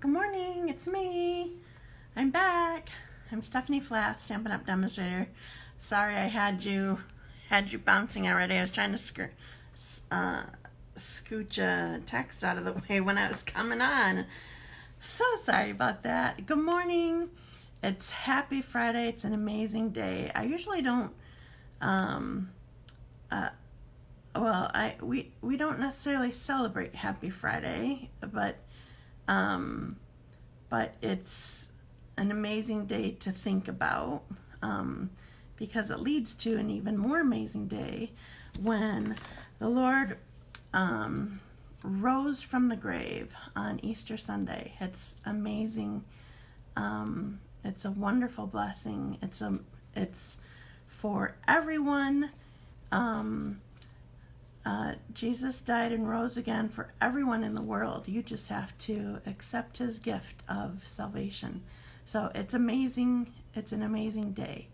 Good morning, it's me. I'm back. I'm Stephanie Flath, Stampin Up demonstrator. Sorry I had you bouncing already. I was trying to scooch a text out of the way when I was coming on. So sorry about that. Good morning. It's happy Friday. It's an amazing day. I usually don't we don't necessarily celebrate Happy Friday, but it's an amazing day to think about, because it leads to an even more amazing day when the Lord rose from the grave on Easter Sunday. It's amazing. It's a wonderful blessing. It's for everyone. Jesus died and rose again for everyone in the world. You just have to accept his gift of salvation. So it's amazing. It's an amazing day.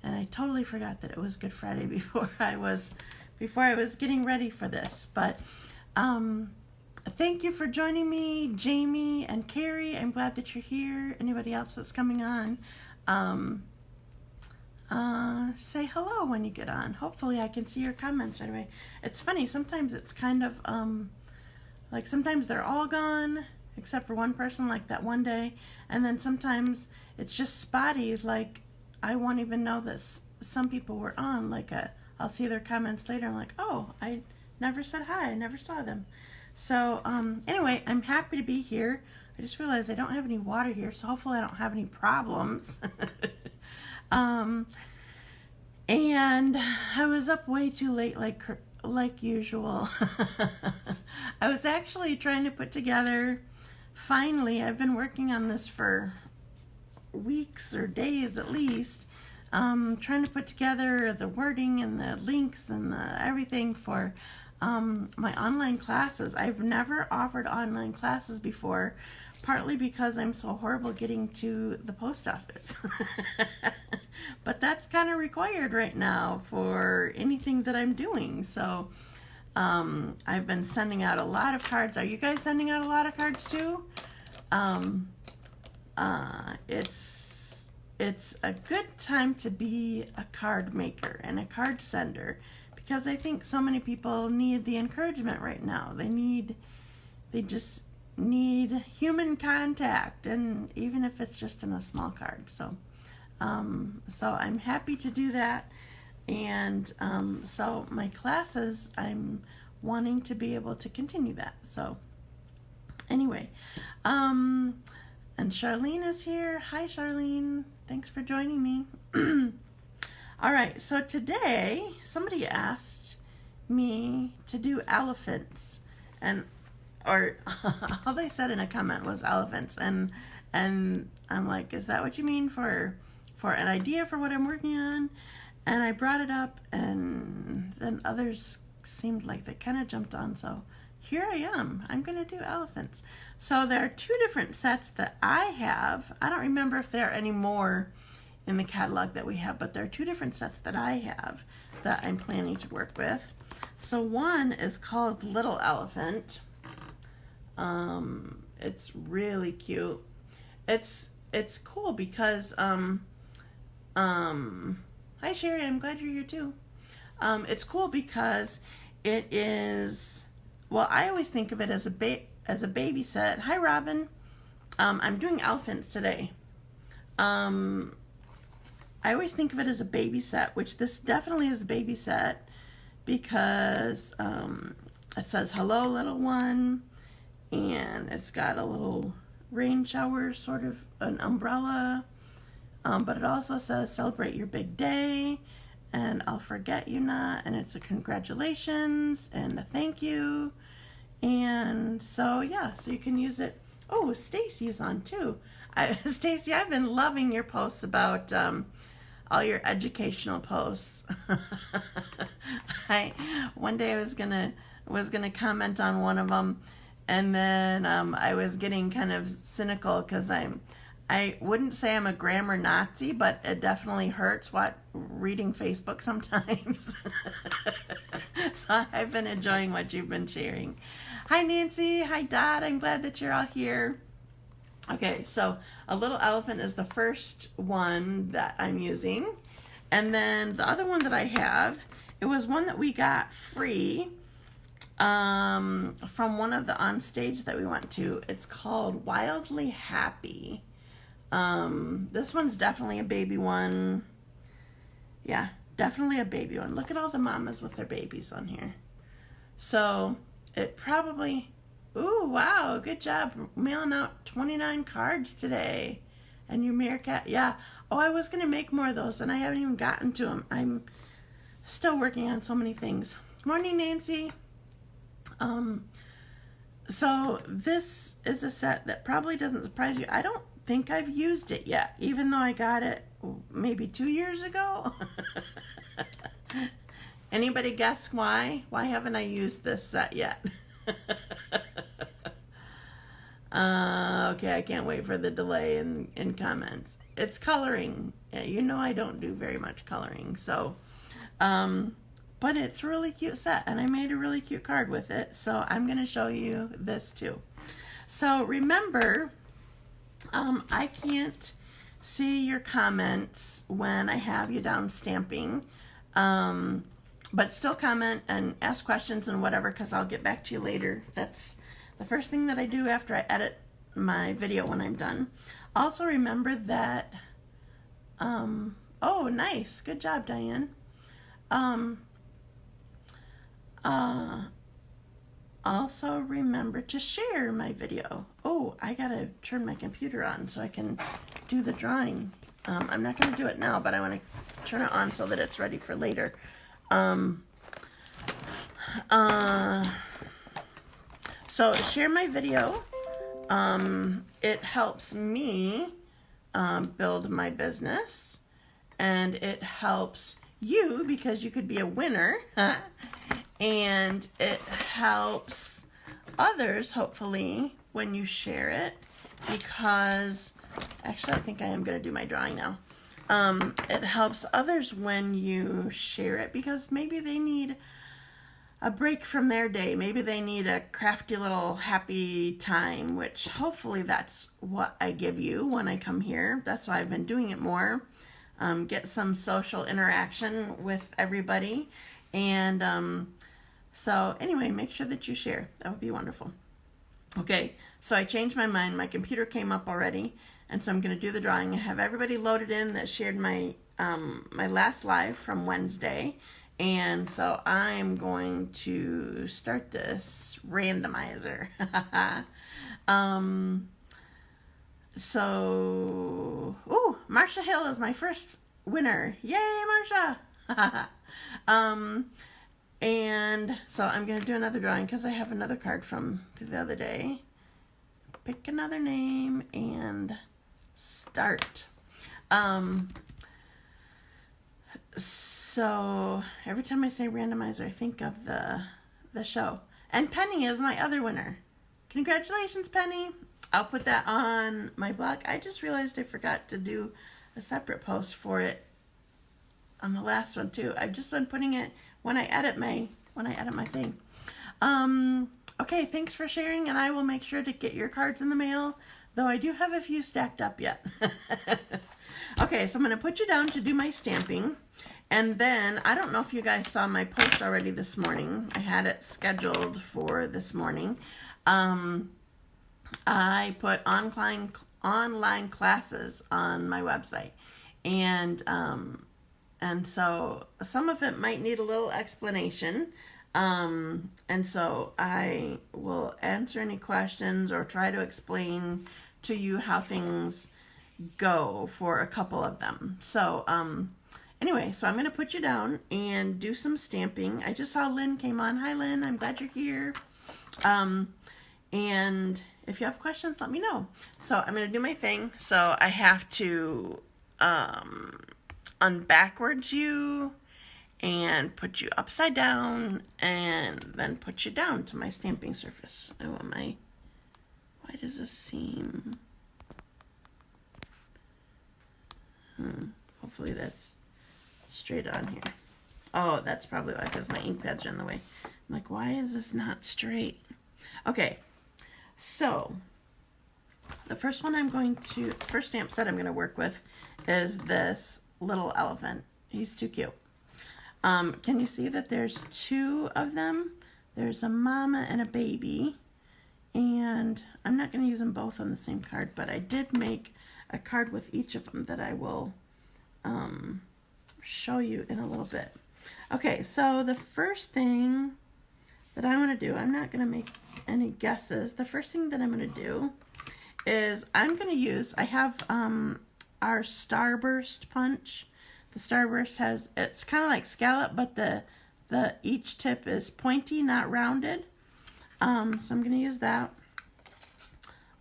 And I totally forgot that it was Good Friday before I was getting ready for this. But thank you for joining me, Jamie and Carrie. I'm glad that you're here. Anybody else that's coming on, say hello when you get on. Hopefully I can see your comments right away. It's funny, sometimes it's kind of like sometimes they're all gone except for one person, like that one day, and then sometimes it's just spotty, like I won't even know this. Some people were on, like I'll see their comments later. I'm like, oh, I never said hi, I never saw them. So anyway, I'm happy to be here. I just realized I don't have any water here, so hopefully I don't have any problems. And I was up way too late, like usual. I was actually trying to put together, finally, I've been working on this for weeks or days at least, trying to put together the wording and the links and everything for my online classes. I've never offered online classes before, partly because I'm so horrible getting to the post office. But that's kind of required right now for anything that I'm doing. So I've been sending out a lot of cards. Are you guys sending out a lot of cards too? It's a good time to be a card maker and a card sender, because I think so many people need the encouragement right now. They just need human contact, and even if it's just in a small card. So I'm happy to do that. And so my classes, I'm wanting to be able to continue that. So anyway, and Charlene is here. Hi, Charlene. Thanks for joining me. All right, so today somebody asked me to do elephants, or all they said in a comment was elephants, and I'm like, is that what you mean for an idea for what I'm working on? And I brought it up, and then others seemed like they kind of jumped on, so here I am. I'm going to do elephants. So there are two different sets that I have. I don't remember if there are any more in the catalog that we have, but there are two different sets that I have that I'm planning to work with. So one is called Little Elephant. It's really cute. It's cool because hi Sherry, I'm glad you're here too. It's cool because it is, well, I always think of it as a baby set. Hi Robin. I'm doing elephants today. I always think of it as a baby set, which this definitely is a baby set, because it says hello little one, and it's got a little rain shower, sort of an umbrella, but it also says celebrate your big day, and I'll forget you not, and it's a congratulations and a thank you. And so yeah, so you can use it. Oh, Stacy's on too. Stacy, I've been loving your posts about all your educational posts. One day I was gonna comment on one of them, and then I was getting kind of cynical because I wouldn't say I'm a grammar Nazi, but it definitely hurts reading Facebook sometimes. So I've been enjoying what you've been sharing. Hi Nancy, hi Dot, I'm glad that you're all here. Okay, so a little elephant is the first one that I'm using. And then the other one that I have, it was one that we got free from one of the on stage that we went to. It's called Wildly Happy. This one's definitely a baby one. Yeah, definitely a baby one. Look at all the mamas with their babies on here. So it probably... Ooh, wow, good job mailing out 29 cards today. And your meerkat, yeah. Oh, I was going to make more of those, and I haven't even gotten to them. I'm still working on so many things. Morning, Nancy. So this is a set that probably doesn't surprise you. I don't think I've used it yet, even though I got it maybe 2 years ago. Anybody guess why? Why haven't I used this set yet? Okay, I can't wait for the delay in comments. It's coloring. You know I don't do very much coloring, so but it's a really cute set, and I made a really cute card with it, so I'm going to show you this too. So remember, I can't see your comments when I have you down stamping, but still comment and ask questions and whatever, because I'll get back to you later. That's the first thing that I do after I edit my video when I'm done. Also remember that, oh, nice. Good job, Diane. Also remember to share my video. Oh, I gotta turn my computer on so I can do the drawing. I'm not gonna do it now, but I want to turn it on so that it's ready for later. So share my video. It helps me build my business, and it helps you because you could be a winner, and it helps others hopefully when you share it, because actually I think I am going to do my drawing now. It helps others when you share it because maybe they need a break from their day. Maybe they need a crafty little happy time, which hopefully that's what I give you when I come here. That's why I've been doing it more. Get some social interaction with everybody. And so anyway, make sure that you share. That would be wonderful. Okay, so I changed my mind. My computer came up already, and so I'm going to do the drawing. I have everybody loaded in that shared my my last live from Wednesday. And so I'm going to start this randomizer. So, ooh, Marcia Hill is my first winner. Yay, Marcia! And so I'm going to do another drawing because I have another card from the other day. Pick another name and start. So every time I say randomizer, I think of the show. And Penny is my other winner. Congratulations, Penny. I'll put that on my blog. I just realized I forgot to do a separate post for it on the last one too. I've just been putting it when I edit my thing. Okay, thanks for sharing, and I will make sure to get your cards in the mail, though I do have a few stacked up yet. Okay, so I'm going to put you down to do my stamping. And then, I don't know if you guys saw my post already this morning. I had it scheduled for this morning. I put online classes on my website. And so some of it might need a little explanation. And so I will answer any questions or try to explain to you how things go for a couple of them. So, anyway, so I'm going to put you down and do some stamping. I just saw Lynn came on. Hi, Lynn. I'm glad you're here. And if you have questions, let me know. So I'm going to do my thing. So I have to unbackwards you and put you upside down and then put you down to my stamping surface. Oh, why does this seem... Hopefully that's straight on here. Oh, that's probably why, because my ink pads are in the way. I'm like, why is this not straight? Okay, so the first one first stamp set I'm going to work with is this little elephant. He's too cute. Can you see that there's two of them? There's a mama and a baby. And I'm not going to use them both on the same card, but I did make a card with each of them that I will show you in a little bit. Okay, so the first thing that I want to do, I'm not going to make any guesses. The first thing that I'm going to do is I'm going to use, I have our starburst punch. The starburst has, it's kind of like scallop, but the each tip is pointy, not rounded. So I'm going to use that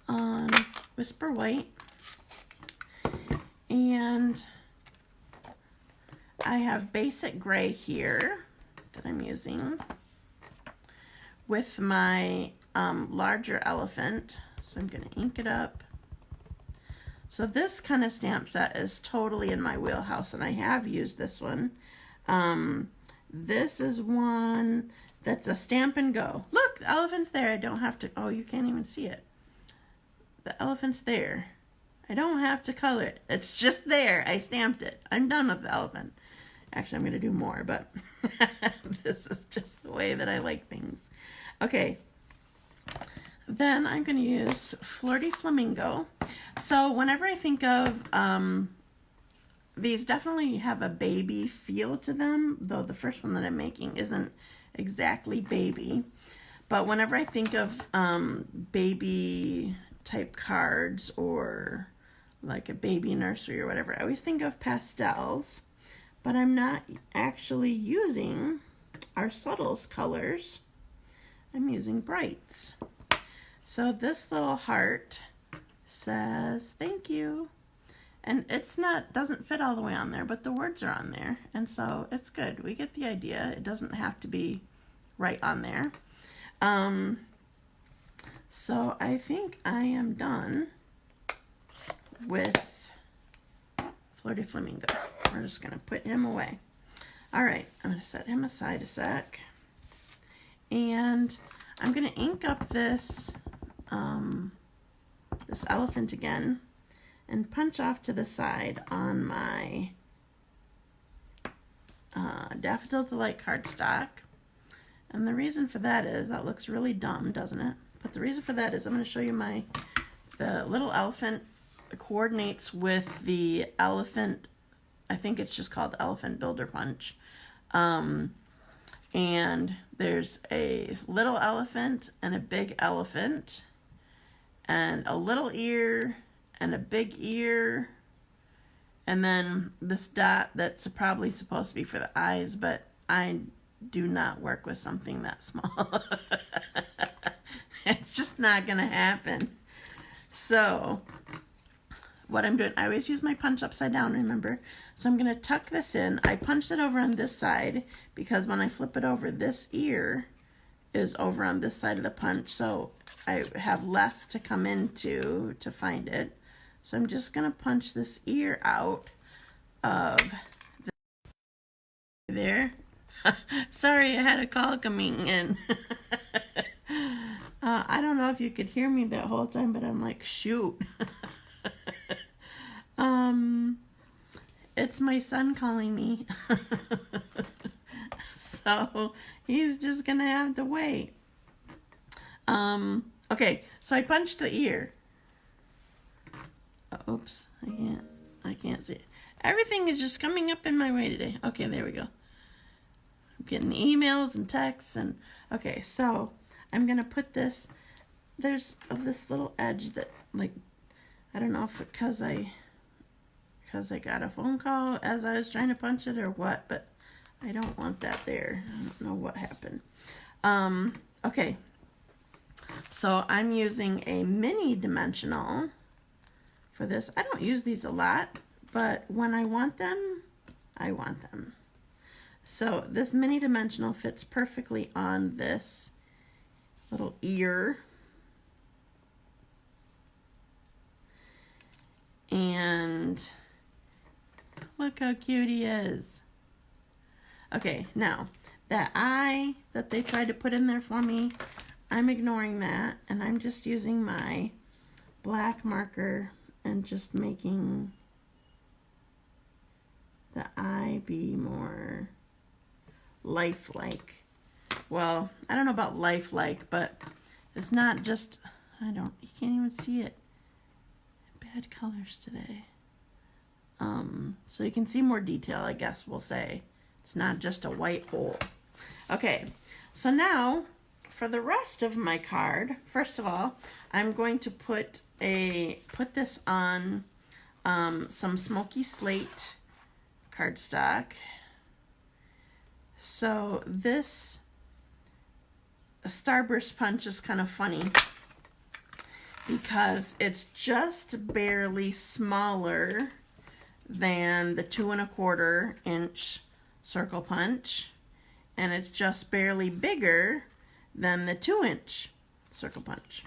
on Whisper White. And I have Basic Gray here that I'm using with my larger elephant. So I'm going to ink it up. So this kind of stamp set is totally in my wheelhouse, and I have used this one. This is one that's a stamp and go. Look, the elephant's there. I don't have to, oh, you can't even see it. The elephant's there. I don't have to color it. It's just there. I stamped it. I'm done with the elephant. Actually, I'm going to do more, but this is just the way that I like things. Okay. Then I'm going to use Flirty Flamingo. So whenever I think of, these definitely have a baby feel to them, though the first one that I'm making isn't exactly baby. But whenever I think of baby type cards or like a baby nursery or whatever, I always think of pastels, but I'm not actually using our subtles colors. I'm using brights. So this little heart says thank you, and it's not, doesn't fit all the way on there, but the words are on there, and so it's good. We get the idea. It doesn't have to be right on there. So I think I am done with Flirty Flamingo. We're just going to put him away. All right, I'm going to set him aside a sec. And I'm going to ink up this, this elephant again and punch off to the side on my Daffodil Delight cardstock. And the reason for that is, that looks really dumb, doesn't it? But the reason for that is I'm going to show you the little elephant coordinates with the elephant, I think it's just called Elephant Builder Punch. And there's a little elephant and a big elephant and a little ear and a big ear, and then this dot that's probably supposed to be for the eyes, but I do not work with something that small. It's just not gonna happen. So what I'm doing, I always use my punch upside down, remember? So I'm gonna tuck this in. I punched it over on this side because when I flip it over, this ear is over on this side of the punch, so I have less to come into to find it. So I'm just gonna punch this ear out of there. Sorry, I had a call coming in. I don't know if you could hear me that whole time, but I'm like, shoot. It's my son calling me. So he's just gonna have to wait. Okay, so I punched the ear. Oops, I can't see it. Everything is just coming up in my way today. Okay, there we go. I'm getting emails and texts and okay, so I'm gonna put this, there's this little edge that, like, I don't know if because I got a phone call as I was trying to punch it or what, but I don't want that there. I don't know what happened. Okay, so I'm using a mini dimensional for this. I don't use these a lot, but when I want them, I want them. So this mini dimensional fits perfectly on this little ear. And look how cute he is. Okay, now that eye that they tried to put in there for me, I'm ignoring that, and I'm just using my black marker and just making the eye be more lifelike. Well, I don't know about lifelike, but it's not just, you can't even see it. Bad colors today. So you can see more detail, I guess we'll say. It's not just a white hole. Okay, so now for the rest of my card, first of all, I'm going to put this on some Smoky Slate cardstock. So this starburst punch is kind of funny because it's just barely smaller than the 2 1/4 inch circle punch, and it's just barely bigger than the 2 inch circle punch.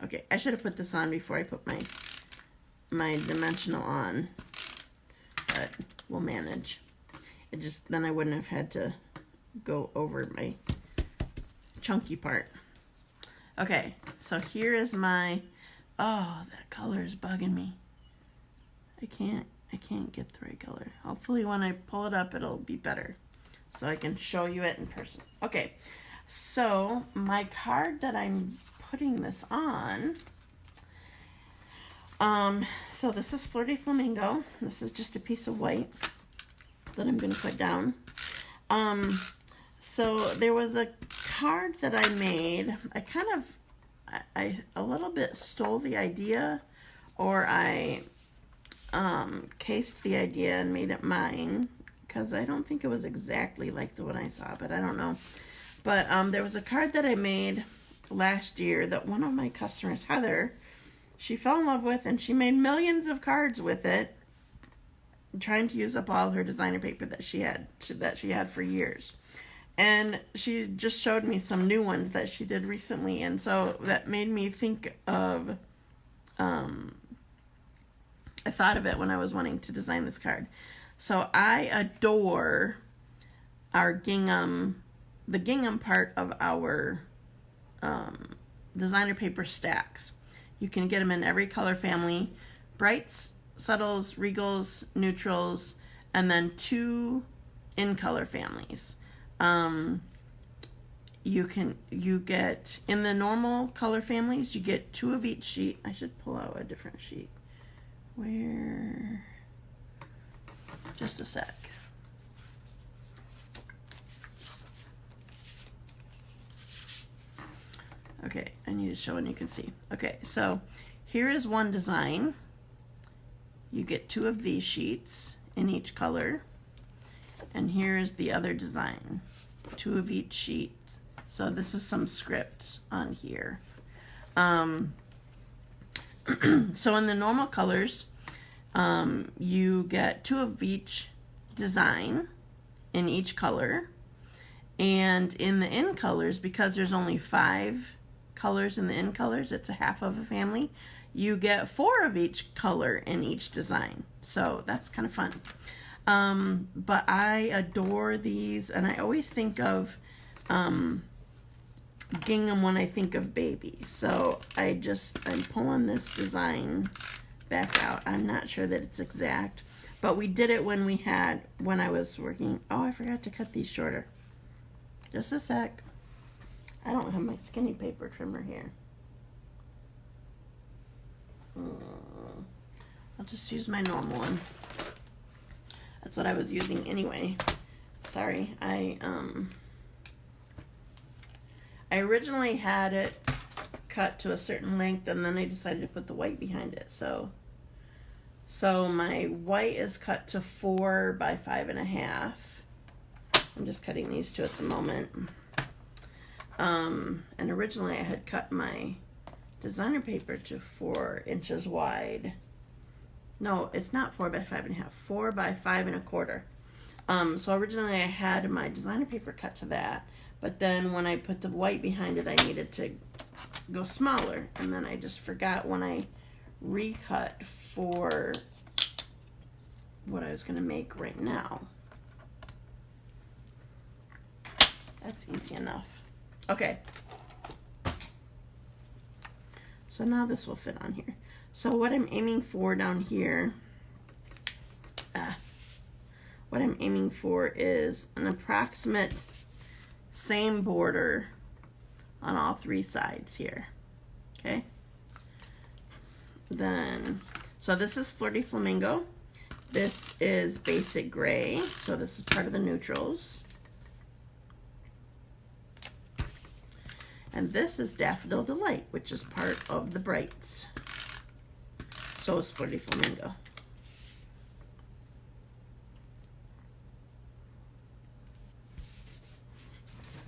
Okay, I should have put this on before I put my dimensional on, but we'll manage. Then I wouldn't have had to go over my chunky part. Okay, so here is my, oh, that color is bugging me. I can't get the right color. Hopefully when I pull it up, it'll be better so I can show you it in person. Okay, so my card that I'm putting this on, so this is Flirty Flamingo. This is just a piece of white that I'm going to put down. So there was a card that I made. I a little bit stole the idea, or I cased the idea and made it mine, because I don't think it was exactly like the one I saw, but I don't know. But there was a card that I made last year that one of my customers, Heather, she fell in love with, and she made millions of cards with it, trying to use up all her designer paper that she had for years. And she just showed me some new ones that she did recently, and so that made me think of, I thought of it when I was wanting to design this card. So I adore our gingham, the gingham part of our designer paper stacks. You can get them in every color family: brights, subtles, regals, neutrals, and then 2 in color families. You get, in the normal color families, you get 2 of each sheet. I should pull out a different sheet. Where? Just a sec. Okay, I need to show and you can see. Okay, so here is one design. You get 2 of these sheets in each color. And here is the other design. 2 of each sheet. So this is some script on here. So in the normal colors, you get 2 of each design in each color. And in the in colors, because there's only 5 colors in the in colors, it's a half of a family, you get 4 of each color in each design. So that's kind of fun. But I adore these, and I always think of gingham when I think of baby. So I'm pulling this design back out. I'm not sure that it's exact, but we did it when I was working. Oh, I forgot to cut these shorter. Just a sec. I don't have my skinny paper trimmer here. I'll just use my normal one. That's what I was using anyway. Sorry, I originally had it cut to a certain length, and then I decided to put the white behind it. So my white is cut to 4 by 5.5. I'm just cutting these 2 at the moment. And originally I had cut my designer paper to 4 inches wide. No, it's not 4 by 5.5, 4 by 5 1/4. So originally I had my designer paper cut to that, but then when I put the white behind it, I needed to go smaller, and then I just forgot when I recut for what I was going to make right now. That's easy enough. Okay. So now this will fit on here. So what I'm aiming for down here, what I'm aiming for is an approximate same border on all three sides here. Okay. Then, so this is Flirty Flamingo. This is Basic Gray. So this is part of the neutrals. And this is Daffodil Delight, which is part of the brights. So is Flirty Flamingo.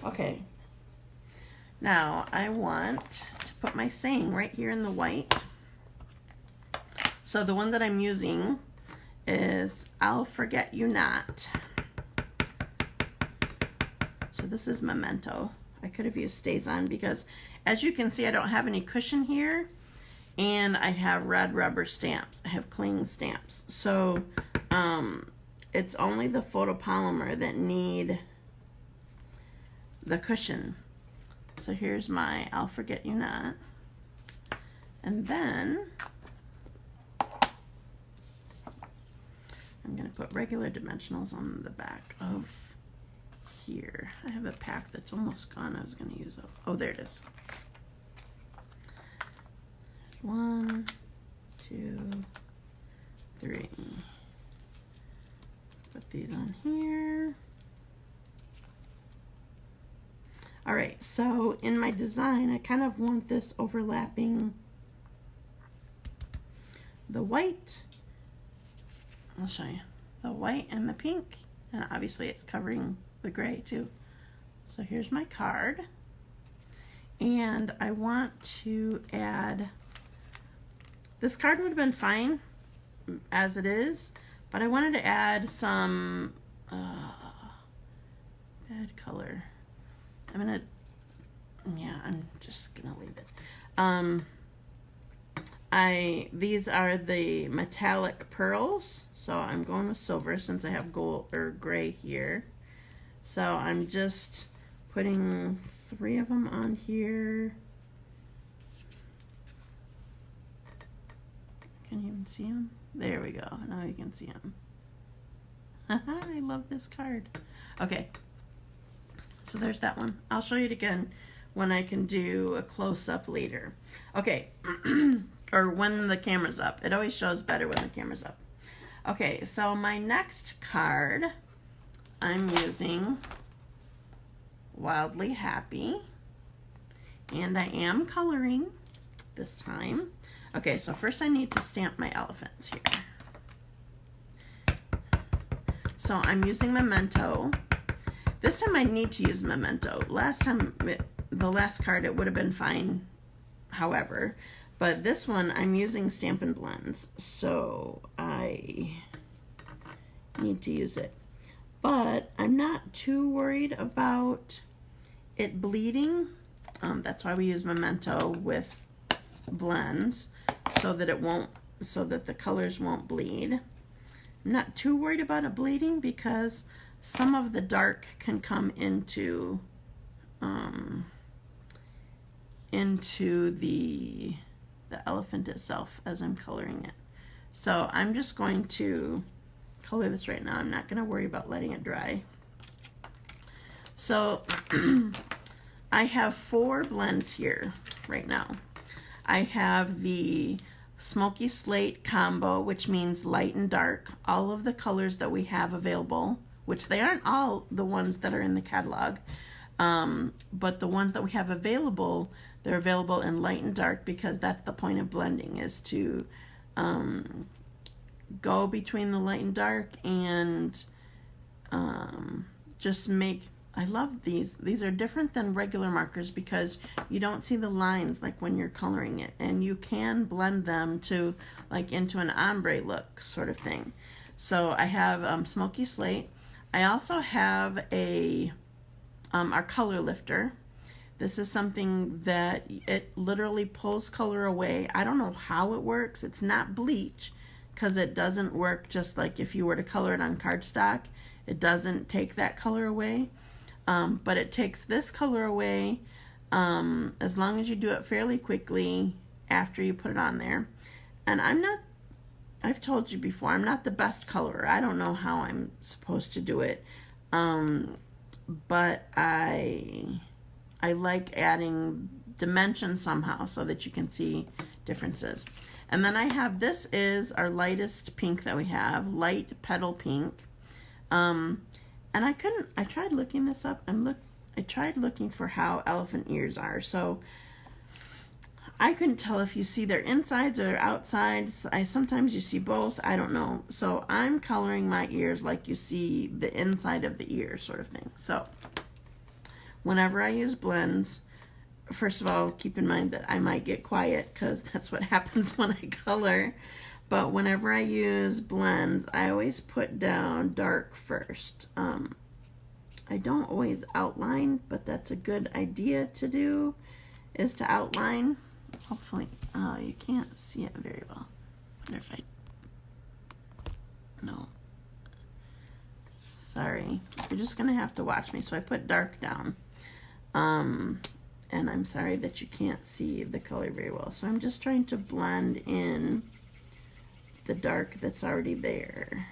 Okay. Now I want to put my saying right here in the white. So the one that I'm using is I'll Forget You Not. So this is Memento. I could have used Stays On because, as you can see, I don't have any cushion here, and I have red rubber stamps. I have cling stamps. So it's only the photopolymer that need the cushion. So here's my I'll Forget You Not. And then I'm going to put regular dimensionals on the back of here. I have a pack that's almost gone. I was going to use it. Oh, there it is. 1, 2, 3. Put these on here. All right, so in my design, I kind of want this overlapping the white. I'll show you. The white and the pink, and obviously it's covering the gray too. So here's my card, and I want to add, this card would have been fine as it is, but I wanted to add some bad color. I'm just gonna leave it. These are the metallic pearls, so I'm going with silver since I have gold or gray here. So I'm just putting 3 of them on here. Can you even see them? There we go. Now you can see them. I love this card. Okay, so there's that one. I'll show you it again when I can do a close-up later. Okay, or when the camera's up. It always shows better when the camera's up. Okay, so my next card, I'm using Wildly Happy, and I am coloring this time. Okay, so first I need to stamp my elephants here. So I'm using Memento. This time I need to use Memento. Last time, the last card, it would have been fine, however. But this one, I'm using Stampin Blends, so I need to use it. But I'm not too worried about it bleeding. That's why we use Memento with blends, so that it won't, so that the colors won't bleed. I'm not too worried about it bleeding because some of the dark can come into the elephant itself as I'm coloring it. So I'm just going to color this right now. I'm not going to worry about letting it dry. So I have 4 blends here right now. I have the Smoky Slate combo, which means light and dark. All of the colors that we have available, which they aren't all the ones that are in the catalog, but the ones that we have available, they're available in light and dark because that's the point of blending, is to go between the light and dark and just make, I love these. These are different than regular markers because you don't see the lines like when you're coloring it, and you can blend them to like into an ombre look sort of thing. So I have Smoky Slate. I also have our color lifter. This is something that it literally pulls color away. I don't know how it works. It's not bleach because it doesn't work just like if you were to color it on cardstock. It doesn't take that color away, but it takes this color away as long as you do it fairly quickly after you put it on there. And I've told you before, I'm not the best colorer. I don't know how I'm supposed to do it. But I like adding dimension somehow so that you can see differences. And then I have, this is our lightest pink that we have, light petal pink. And I tried looking this up, I tried looking for how elephant ears are. So I couldn't tell if you see their insides or outsides. Sometimes you see both, I don't know. So I'm coloring my ears like you see the inside of the ear sort of thing. So whenever I use blends, first of all, keep in mind that I might get quiet because that's what happens when I color. But whenever I use blends, I always put down dark first. I don't always outline, but that's a good idea to do, is to outline. Hopefully, you can't see it very well. I wonder if no. Sorry, you're just gonna have to watch me. So I put dark down. And I'm sorry that you can't see the color very well. So I'm just trying to blend in the dark that's already there.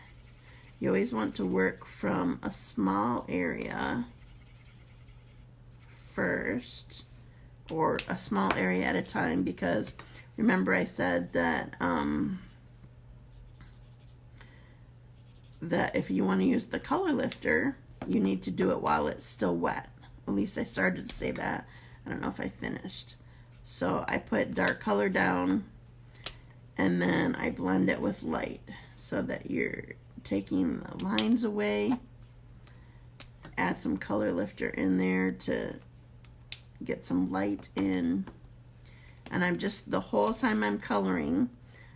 You always want to work from a small area first, or a small area at a time, because remember I said that that if you want to use the color lifter, you need to do it while it's still wet. At least I started to say that. I don't know if I finished. So I put dark color down, and then I blend it with light so that you're taking the lines away. Add some color lifter in there to get some light in. And I'm just, the whole time I'm coloring,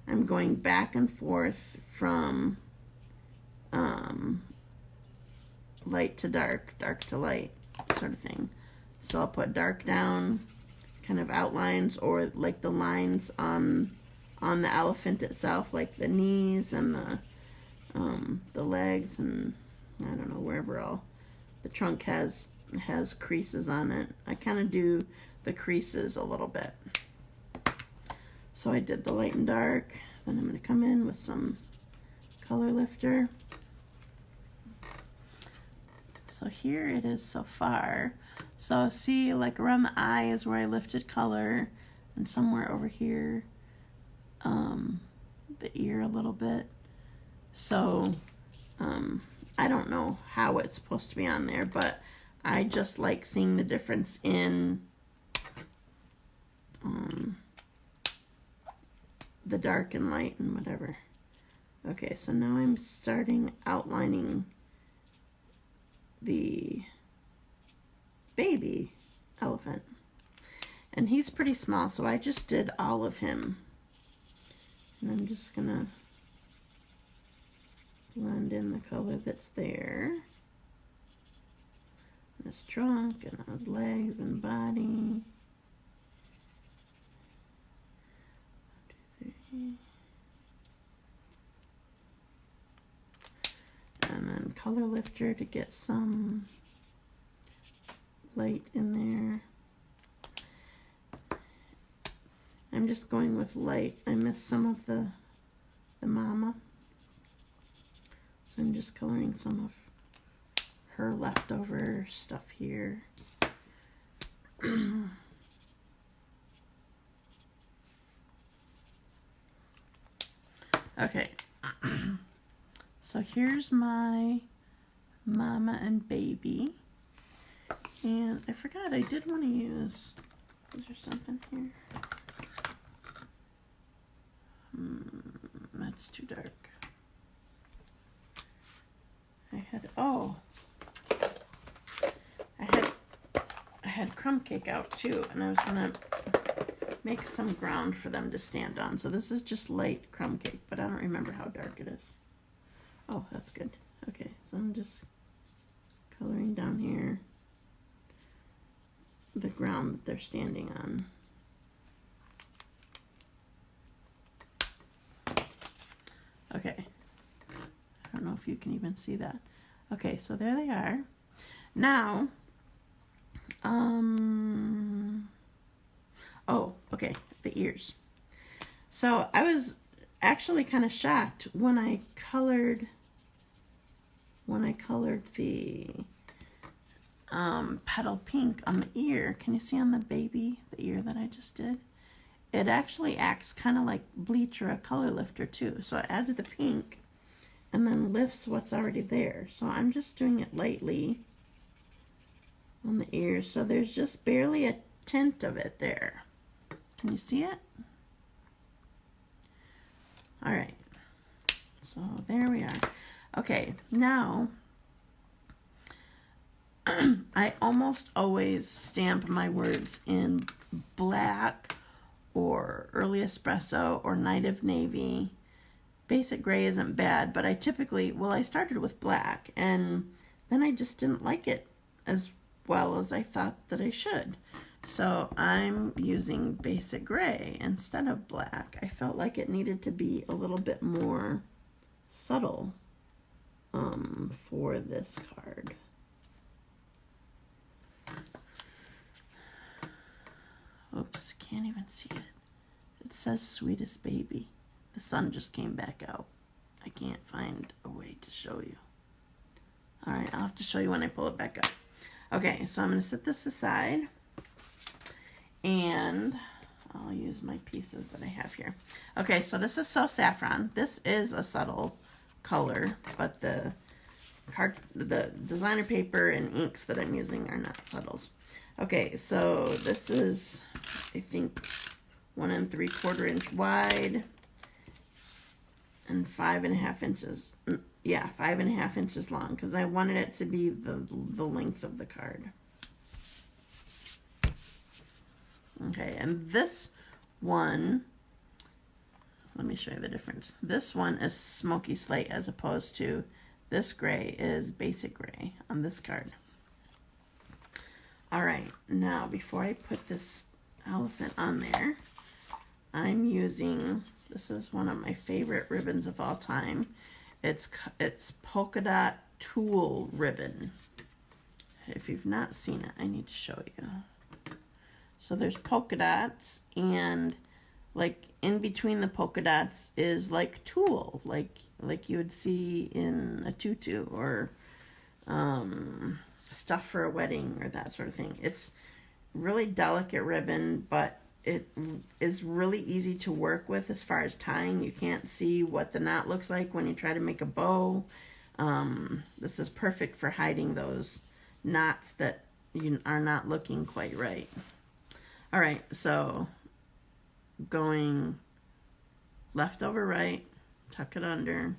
I'm going back and forth from light to dark, dark to light, sort of thing. So I'll put dark down, kind of outlines, or like the lines on the elephant itself, like the knees and the legs, and I don't know, wherever all the trunk has creases on it. I kind of do the creases a little bit. So I did the light and dark. Then I'm going to come in with some color lifter. So here it is so far. So see, like around the eye is where I lifted color, and somewhere over here, the ear a little bit. So I don't know how it's supposed to be on there, but I just like seeing the difference in the dark and light and whatever. Okay, so now I'm starting outlining the baby elephant. And he's pretty small, so I just did all of him. And I'm just gonna blend in the color that's there. And his trunk and his legs and body. 1, 2, 3. And then color lifter to get some light in there. I'm just going with light. I missed some of the mama. So I'm just coloring some of her leftover stuff here. Okay. So here's my mama and baby. And I forgot, I did want to use, is there something here? That's too dark. I had crumb cake out too, and I was gonna make some ground for them to stand on. So this is just light crumb cake, but I don't remember how dark it is. Oh, that's good. Okay, so I'm just coloring down here the ground that they're standing on. Okay, I don't know if you can even see that. Okay, so there they are. Now, oh, okay, the ears. So I was actually kind of shocked when I colored the petal pink on the ear. Can you see on the baby, the ear that I just did? It actually acts kind of like bleach or a color lifter too. So it adds the pink and then lifts what's already there. So I'm just doing it lightly on the ear. So there's just barely a tint of it there. Can you see it? All right. So there we are. Okay, now I almost always stamp my words in black or early espresso or night of navy. Basic gray isn't bad, but I typically, well, I started with black and then I just didn't like it as well as I thought that I should. So I'm using basic gray instead of black. I felt like it needed to be a little bit more subtle for this card. Oops, can't even see it. It says sweetest baby. The sun just came back out. I can't find a way to show you. All right, I'll have to show you when I pull it back up. Okay, so I'm going to set this aside. And I'll use my pieces that I have here. Okay, so this is So Saffron. This is a subtle color, but the designer paper and inks that I'm using are not subtles. Okay, so this is, I think, 1 3/4 inch wide and 5.5 inches. Yeah, 5.5 inches long because I wanted it to be the length of the card. Okay, and this one, let me show you the difference. This one is Smoky Slate as opposed to this gray is Basic Gray on this card. All right, now before I put this elephant on there, I'm using, this is one of my favorite ribbons of all time. It's polka dot tulle ribbon. If you've not seen it, I need to show you. So there's polka dots, and like in between the polka dots is like tulle, like you would see in a tutu or stuff for a wedding or that sort of thing. It's really delicate ribbon, but it is really easy to work with as far as tying. You can't see what the knot looks like when you try to make a bow. This is perfect for hiding those knots that you are not looking quite right. All right, so going left over right, tuck it under,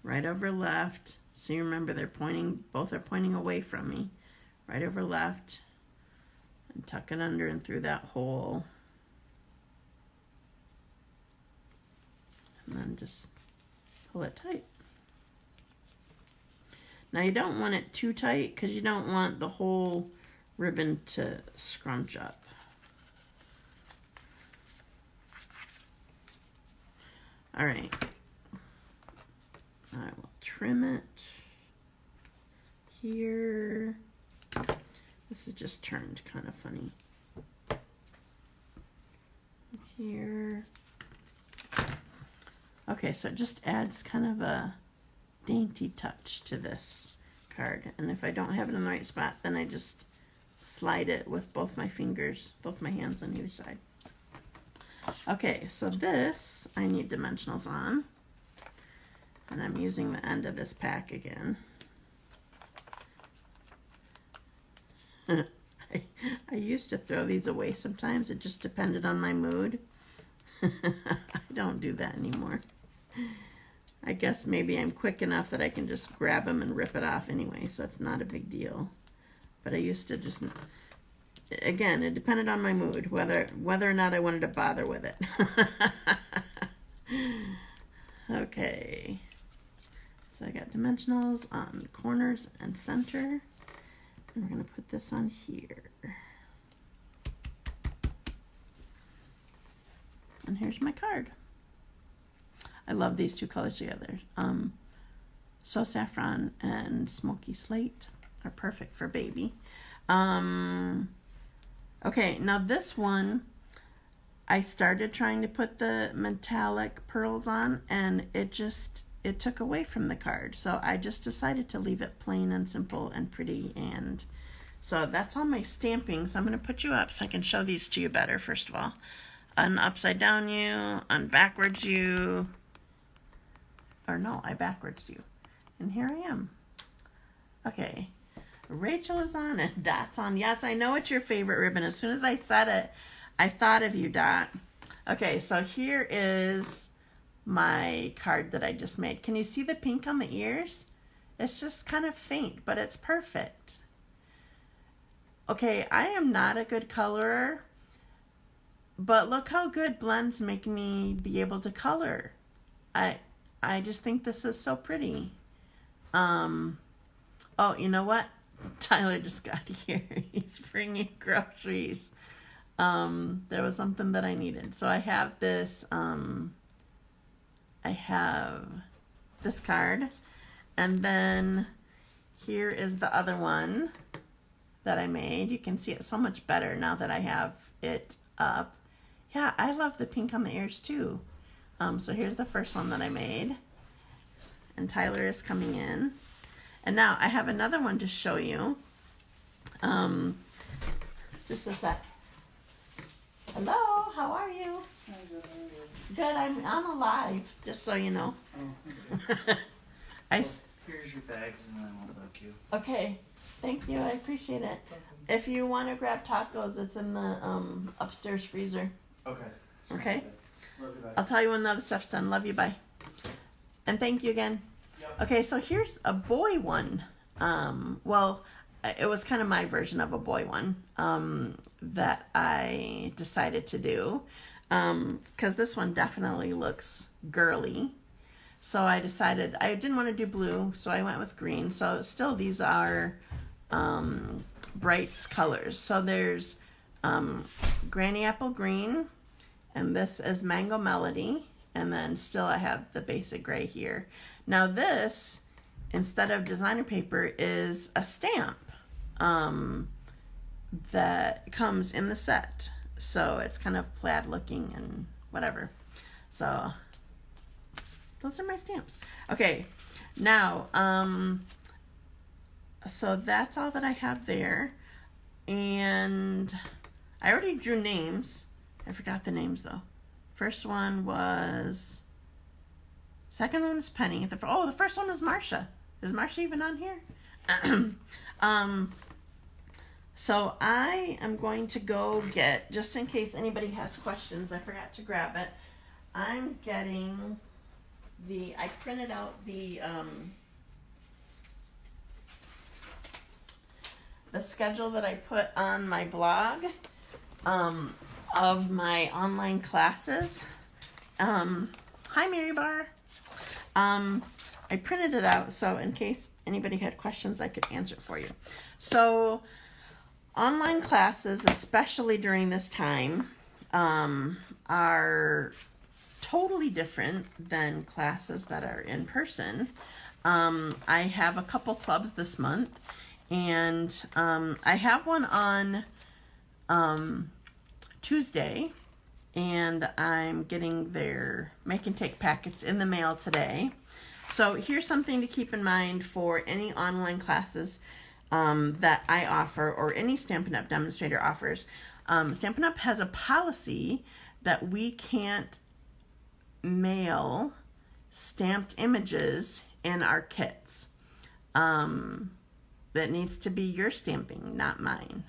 right over left. So you remember they're pointing, both are pointing away from me. Right over left, and tuck it under and through that hole. And then just pull it tight. Now you don't want it too tight because you don't want the whole ribbon to scrunch up. All right, I will trim it here. This is just turned kind of funny. Here. Okay, so it just adds kind of a dainty touch to this card. And if I don't have it in the right spot, then I just slide it with both my fingers, both my hands on either side. Okay, so this I need dimensionals on. And I'm using the end of this pack again. I used to throw these away sometimes. It just depended on my mood. I don't do that anymore. I guess maybe I'm quick enough that I can just grab them and rip it off anyway, so it's not a big deal. But I used to just, again, it depended on my mood, whether or not I wanted to bother with it. Okay. So I got dimensionals on corners and center. And we're going to put this on here. And here's my card. I love these two colors together. So Saffron and Smoky Slate are perfect for baby. Okay, now this one, I started trying to put the metallic pearls on, and it took away from the card. So I just decided to leave it plain and simple and pretty. And so that's all my stamping. So I'm going to put you up so I can show these to you better, first of all. An upside down you, un backwards you, or no, I backwards you. And here I am. Okay, Rachel is on and Dot's on. Yes, I know it's your favorite ribbon. As soon as I said it, I thought of you, Dot. Okay, so here is my card that I just made. Can you see the pink on the ears? It's just kind of faint, but it's perfect. Okay, I am not a good colorer, but look how good blends make me be able to color. I just think this is so pretty. Oh, you know what? Tyler just got here. He's bringing groceries. There was something that I needed. So I have this, I have this card. And then here is the other one that I made. You can see it so much better now that I have it up. Yeah, I love the pink on the ears too. So here's the first one that I made. And Tyler is coming in. And now I have another one to show you. Just a sec. Hello, how are you? I'm good, how are you? Good, I'm alive, just so you know. Oh, here's your bags and then I won't bug you. Okay, thank you, I appreciate it. If you want to grab tacos, it's in the upstairs freezer. Okay. Okay? Love you, bye. I'll tell you when the other stuff's done. Love you, bye. And thank you again. Yep. Okay, so here's a boy one. Well, it was kind of my version of a boy one that I decided to do. Because this one definitely looks girly. So I decided I didn't want to do blue, so I went with green. So still these are bright colors. So there's Granny Apple Green, and this is Mango Melody, and then still I have the basic gray here. Now this, instead of designer paper, is a stamp that comes in the set. So it's kind of plaid looking and whatever. So those are my stamps. Okay, now, so that's all that I have there. And I already drew names. I forgot the names though. First one was, second one was Penny. The first one was Marcia. Is Marcia even on here? So I am going to go get, just in case anybody has questions, I forgot to grab it. I'm getting I printed out the schedule that I put on my blog of my online classes. Hi, Mary Bar. I printed it out so in case anybody had questions, I could answer it for you. So online classes, especially during this time, are totally different than classes that are in person. I have a couple clubs this month, and I have one on Tuesday, and I'm getting their make and take packets in the mail today. So here's something to keep in mind for any online classes that I offer, or any Stampin' Up! Demonstrator offers. Stampin' Up! Has a policy that we can't mail stamped images in our kits. That needs to be your stamping, not mine.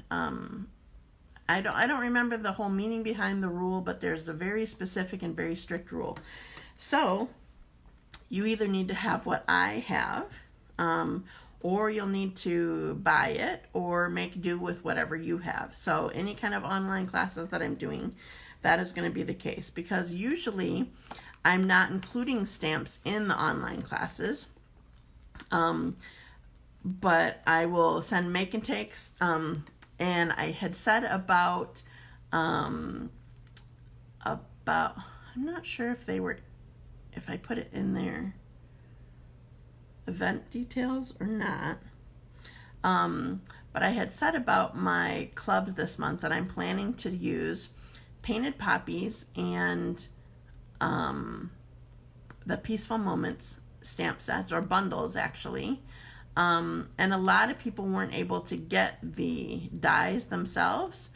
I don't remember the whole meaning behind the rule, but there's a very specific and very strict rule. So you either need to have what I have, or you'll need to buy it or make do with whatever you have. So any kind of online classes that I'm doing, that is going to be the case, because usually I'm not including stamps in the online classes, but I will send make and takes, and I had said about, I'm not sure if I put it in there, event details or not, but I had said about my clubs this month that I'm planning to use Painted Poppies and the Peaceful Moments stamp sets, or bundles actually. And a lot of people weren't able to get the dies themselves,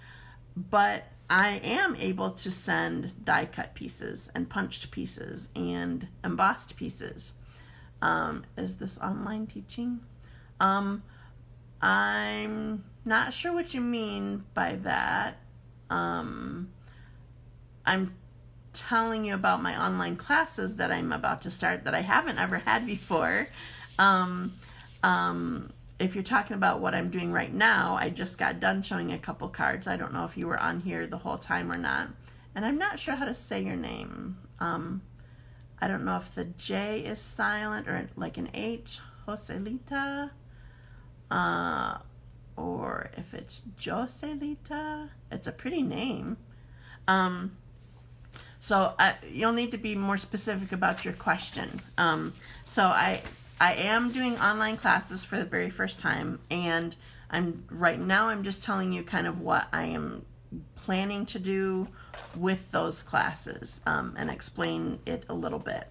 but I am able to send die cut pieces and punched pieces and embossed pieces. Is this online teaching? I'm not sure what you mean by that. I'm telling you about my online classes that I'm about to start that I haven't ever had before. If you're talking about what I'm doing right now, I just got done showing a couple cards. I don't know if you were on here the whole time or not. And I'm not sure how to say your name. I don't know if the J is silent or like an H, Joselita, or if it's Joselita. It's a pretty name. So you'll need to be more specific about your question. So I am doing online classes for the very first time, and right now I'm just telling you kind of what I am planning to do with those classes, and explain it a little bit.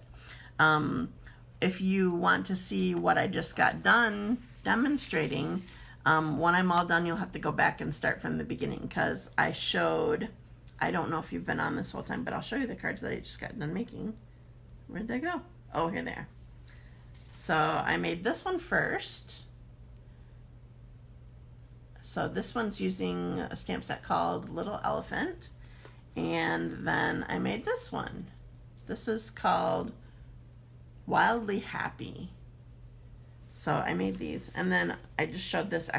If you want to see what I just got done demonstrating, when I'm all done, you'll have to go back and start from the beginning, because I don't know if you've been on this whole time, but I'll show you the cards that I just got done making. Where'd they go? Oh, here they are. So I made this one first. So this one's using a stamp set called Little Elephant. And then I made this one. This is called Wildly Happy. So I made these. And then I just showed this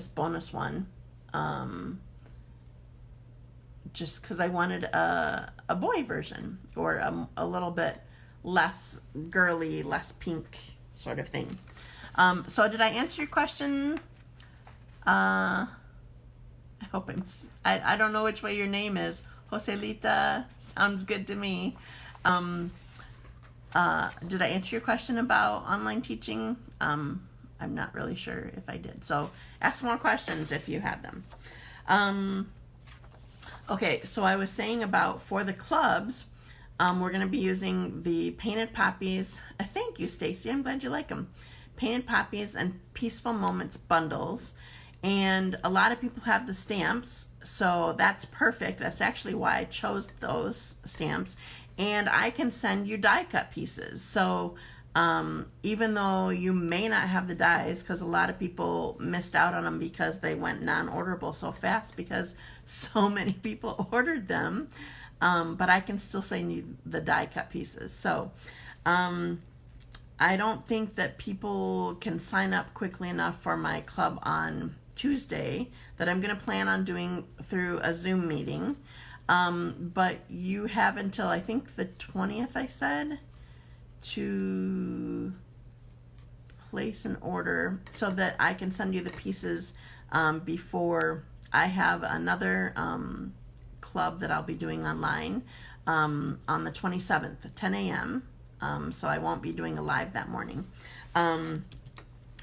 bonus one. Just because I wanted a boy version, or a little bit less girly, less pink sort of thing. So did I answer your question? I hope I don't know which way your name is. Joselita sounds good to me. Did I answer your question about online teaching? I'm not really sure if I did. So ask more questions if you have them. Okay, so I was saying about for the clubs, we're going to be using the Painted Poppies. Thank you, Stacy. I'm glad you like them. Painted Poppies and Peaceful Moments bundles. And a lot of people have the stamps, so that's perfect. That's actually why I chose those stamps. And I can send you die cut pieces. So even though you may not have the dies, because a lot of people missed out on them because they went non-orderable so fast because so many people ordered them, but I can still send you the die cut pieces. So I don't think that people can sign up quickly enough for my club on Tuesday that I'm going to plan on doing through a Zoom meeting. But you have until I think the 20th, I said, to place an order so that I can send you the pieces before I have another club that I'll be doing online on the 27th at 10 a.m. So I won't be doing a live that morning.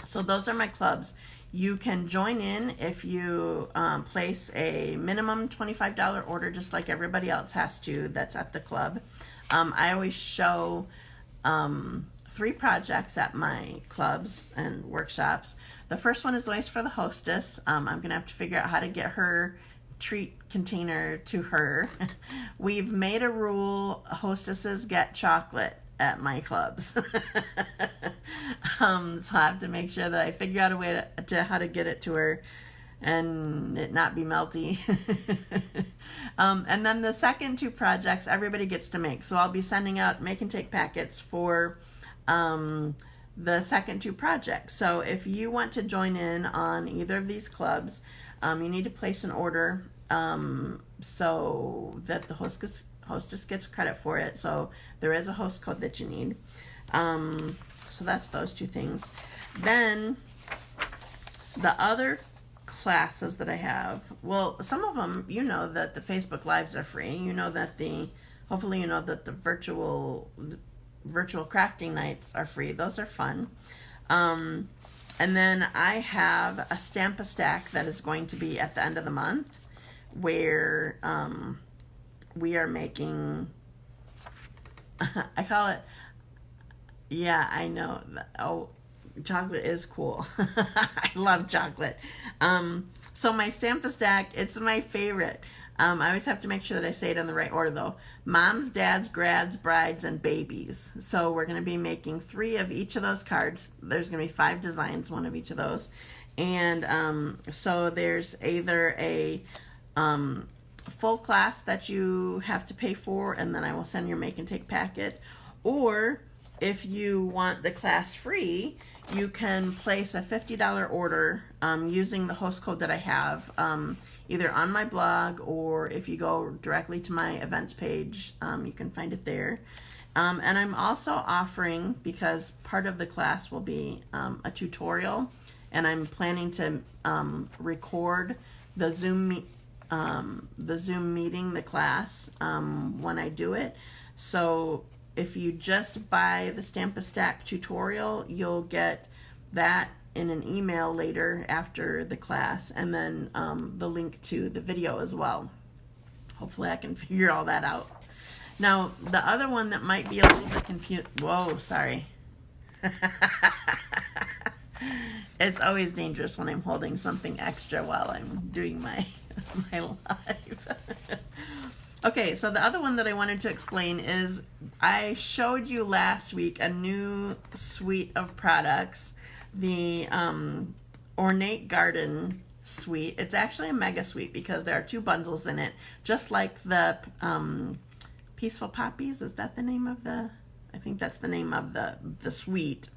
So those are my clubs. You can join in if you place a minimum $25 order, just like everybody else has to that's at the club. I always show 3 projects at my clubs and workshops. The first one is always for the hostess. I'm going to have to figure out how to get her treat container to her. We've made a rule, hostesses get chocolate at my clubs. So I have to make sure that I figure out a way to how to get it to her and it not be melty. And then the second 2 projects everybody gets to make. So I'll be sending out make and take packets for the second 2 projects. So if you want to join in on either of these clubs, you need to place an order so that the hostess gets credit for it. So there is a host code that you need. So that's those 2 things. Then the other classes that I have, well, some of them, you know that the Facebook Lives are free. You know that hopefully you know that the virtual crafting nights are free. Those are fun. And then I have a Stamp-A-Stack that is going to be at the end of the month, where we are making, I call it, yeah, I know. Oh, chocolate is cool. I love chocolate. So my Stamp-A-Stack, it's my favorite. I always have to make sure that I say it in the right order, though. Moms, dads, grads, brides, and babies. So we're going to be making 3 of each of those cards. There's going to be 5 designs, 1 of each of those. And so there's either a full class that you have to pay for, and then I will send your make and take packet. Or if you want the class free, you can place a $50 order using the host code that I have, either on my blog, or if you go directly to my events page, you can find it there. And I'm also offering, because part of the class will be a tutorial, and I'm planning to record the Zoom meeting, the class, when I do it. So if you just buy the Stamp-A-Stack tutorial, you'll get that in an email later after the class, and then the link to the video as well. Hopefully I can figure all that out. Now, the other one that might be a little bit confused, whoa, sorry. It's always dangerous when I'm holding something extra while I'm doing my live. Okay, so the other one that I wanted to explain is I showed you last week a new suite of products, the Ornate Garden suite. It's actually a mega suite because there are 2 bundles in it, just like the Peaceful Poppies. Is that the name of the, I think that's the name of the suite.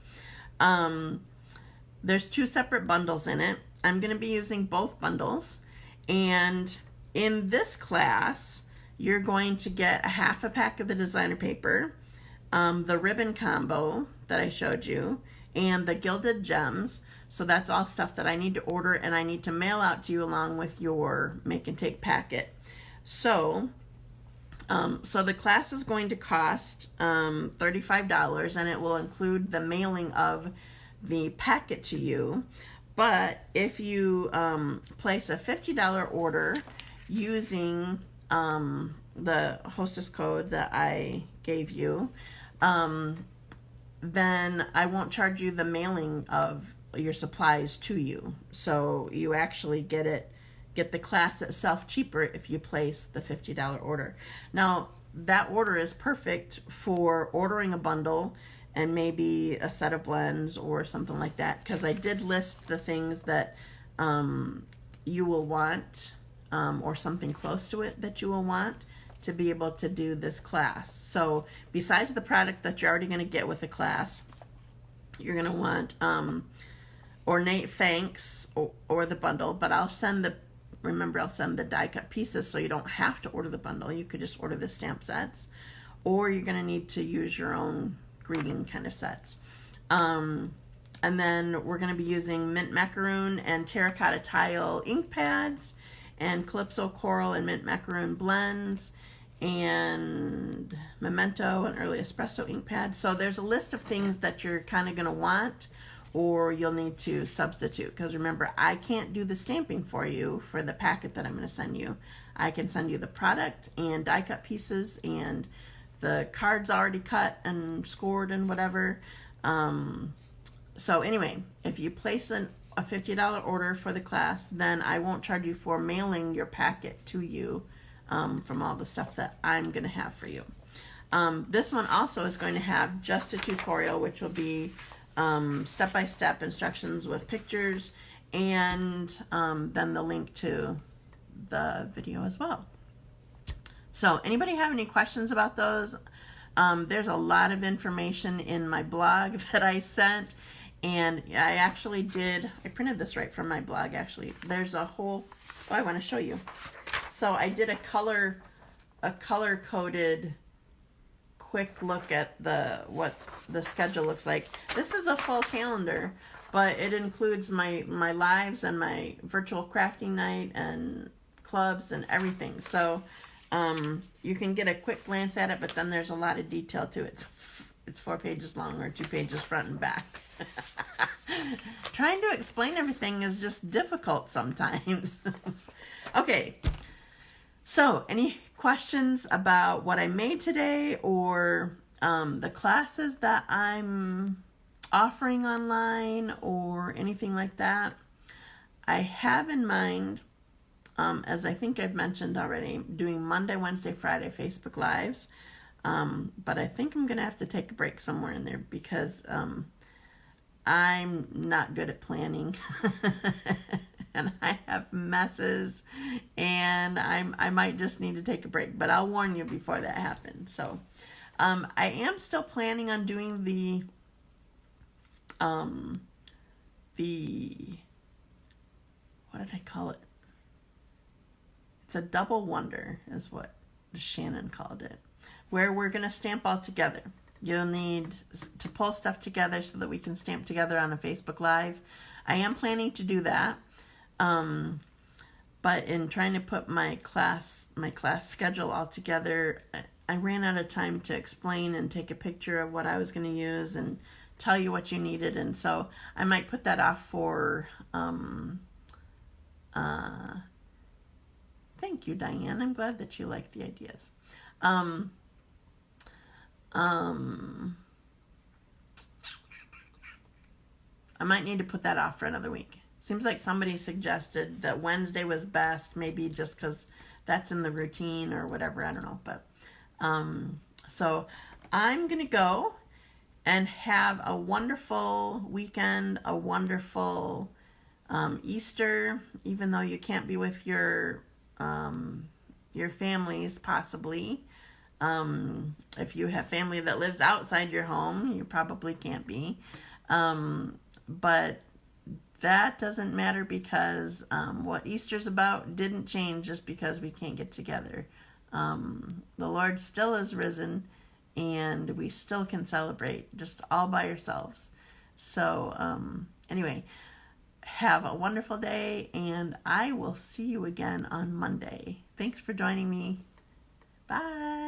There's 2 separate bundles in it. I'm going to be using both bundles, and in this class you're going to get a half a pack of the designer paper, the ribbon combo that I showed you, and the gilded gems. So that's all stuff that I need to order and I need to mail out to you along with your make and take packet. So the class is going to cost $35, and it will include the mailing of the packet to you. But if you place a $50 order using the hostess code that I gave you, then I won't charge you the mailing of your supplies to you. So you actually get the class itself cheaper if you place the $50 order. Now, that order is perfect for ordering a bundle and maybe a set of blends or something like that, because I did list the things that you will want, or something close to it that you will want to be able to do this class. So besides the product that you're already going to get with the class, you're going to want Ornate Thanks or the bundle, but I'll send the die cut pieces so you don't have to order the bundle. You could just order the stamp sets, or you're going to need to use your own greeting kind of sets. And then we're going to be using mint macaroon and terracotta tile ink pads, and Calypso Coral and mint macaroon blends, and Memento and early espresso ink pads. So there's a list of things that you're kind of going to want, or you'll need to substitute, because remember, I can't do the stamping for you for the packet that I'm going to send you. I can send you the product and die cut pieces and the cards already cut and scored and whatever. So anyway, if you place a $50 order for the class, then I won't charge you for mailing your packet to you from all the stuff that I'm going to have for you. This one also is going to have just a tutorial, which will be step-by-step instructions with pictures, and then the link to the video as well. So anybody have any questions about those? There's a lot of information in my blog that I sent, and I printed this right from my blog actually. There's a whole, I want to show you. So I did a color coded quick look at what the schedule looks like. This is a full calendar, but it includes my lives and my virtual crafting night and clubs and everything. So you can get a quick glance at it, but then there's a lot of detail to it. It's 4 pages long, or 2 pages front and back. Trying to explain everything is just difficult sometimes. Okay, So, any questions about what I made today or the classes that I'm offering online or anything like that? I have in mind, as I think I've mentioned already, doing Monday, Wednesday, Friday Facebook Lives. But I think I'm going to have to take a break somewhere in there because I'm not good at planning. And I have messes, and I might just need to take a break, but I'll warn you before that happens. So, I am still planning on doing the what did I call it? It's a double wonder is what Shannon called it, where we're going to stamp all together. You'll need to pull stuff together so that we can stamp together on a Facebook Live. I am planning to do that. But in trying to put my class schedule all together, I ran out of time to explain and take a picture of what I was going to use and tell you what you needed. And so I might put that off for, thank you, Diane. I'm glad that you like the ideas. I might need to put that off for another week. Seems like somebody suggested that Wednesday was best, maybe just because that's in the routine or whatever. I don't know. But so I'm going to go and have a wonderful weekend, a wonderful Easter, even though you can't be with your families, possibly. If you have family that lives outside your home, you probably can't be. But that doesn't matter because what Easter's about didn't change just because we can't get together. The Lord still is risen, and we still can celebrate just all by ourselves. So anyway, have a wonderful day, and I will see you again on Monday. Thanks for joining me. Bye.